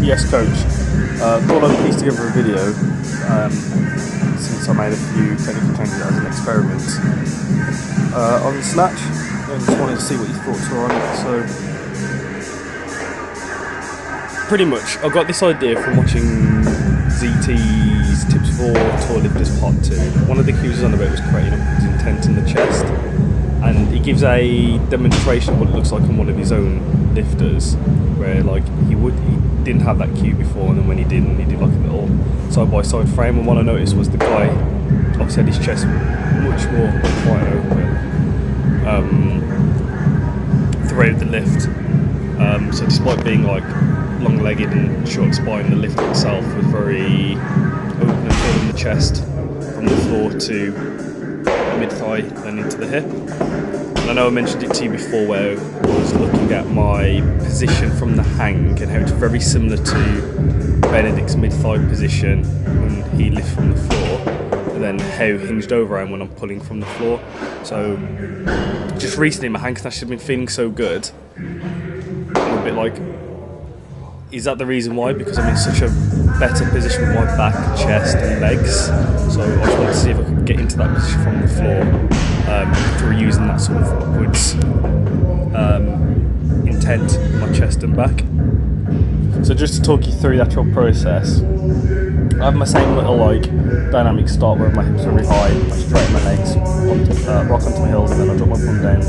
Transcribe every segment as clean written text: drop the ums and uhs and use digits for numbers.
Yes, coach. Thought I'd piece together a video since I made a few technical changes as an experiment on the snatch, and just wanted to see what your thoughts were on it. So, pretty much, I got this idea from watching ZT's Tips for Tour Lifters Part 2. One of the cues on about was creating a intent in the chest, and he gives a demonstration of what it looks like on one of his own lifters, where like he didn't have that cue before, and then when he did like a little side-by-side frame, and what I noticed was the guy obviously had his chest much more wide open throughout the lift. So despite being like long-legged and short spine, the lift itself was very open and filling the chest from the floor to mid-thigh, then into the hip. And I know I mentioned it to you before where I was looking at my position from the hang and how it's very similar to Benedict's mid-thigh position when he lifts from the floor, and then how hinged over I am when I'm pulling from the floor. So just recently my hang snatch has been feeling so good. I'm a bit like, is that the reason why? Because I'm in such a better position with my back, chest and legs. So I just wanted to see if I could get into that position from the floor through using that sort of upwards intent in my chest and back. So just to talk you through the actual process, I have my same little like dynamic start where my hips are really high, I straighten my legs, rock onto my heels, and then I drop my bum down,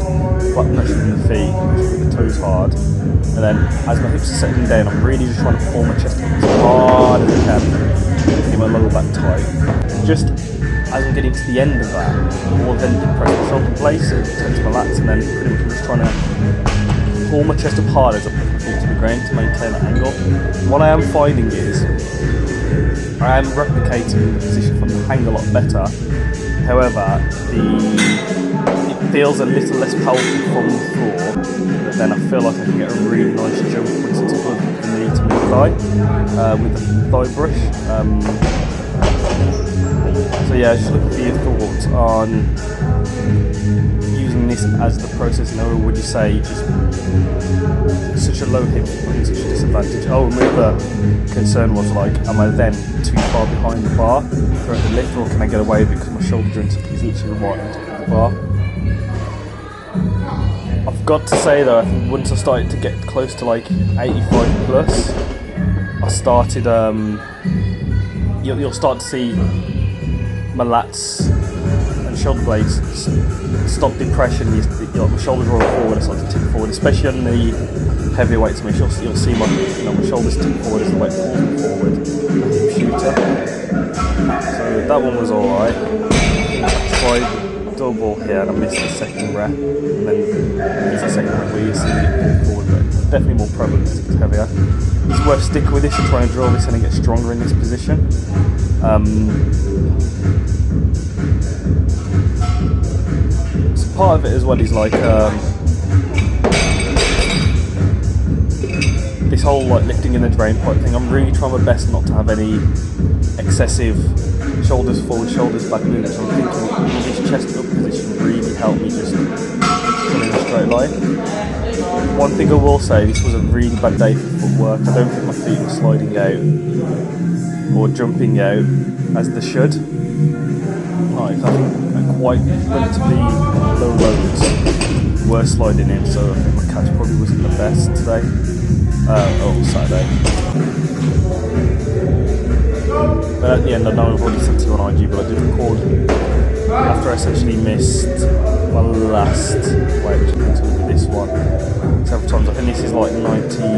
flat pressure in the feet, with the toes hard, and then as my hips are settling down, I'm really just trying to pull my chest up as hard as I can, getting my lower back tight. Just as I'm getting to the end of that, I'll then press my shoulder blades, so tense my lats, and then pretty much I'm just trying to pull my chest up hard as I put my feet to the ground to maintain that angle. What I am finding is I am replicating the position from the hang a lot better. However, it feels a little less powerful from the floor, but then I feel like I can get a really nice jump once it's above the knee to mid-thigh with the thigh brush. So yeah, just looking for your thoughts on using this as the process, or would you say just such a low hip putting such a disadvantage? Oh, my other concern was like, am I then too far behind the bar throughout the lift, or can I get away because my shoulder joint is literally right on top of the bar? I've got to say though, I think once I started to get close to like 85 plus, I started, you'll start to see my lats and shoulder blades stop depression. My shoulders roll forward, I start to tip forward, especially on the heavier weights. You'll see my shoulders tip forward as the weight pulls forward, a hip shooter. So that one was alright. I tried double here and I missed the second rep, and then there's the second rep where you see it pull forward, but it's definitely more prevalent as it's heavier. It's worth sticking with this and trying to draw this in and get stronger in this position. So part of it as well is like this whole like lifting in the drain pipe thing. I'm really trying my best not to have any excessive shoulders forward, shoulders back movements. So I'm thinking this chest up position really helped me just pull in a straight line. One thing I will say, this was a really bad day for footwork. I don't think my feet were sliding out or jumping out as they should. Like, I think quite relatively low loads were sliding in, so I think my catch probably wasn't the best today. Saturday. But at the end, I know I've already said to you on IG, but I did record after I essentially missed my last weight, which I think was this one several times. I think this is like 90.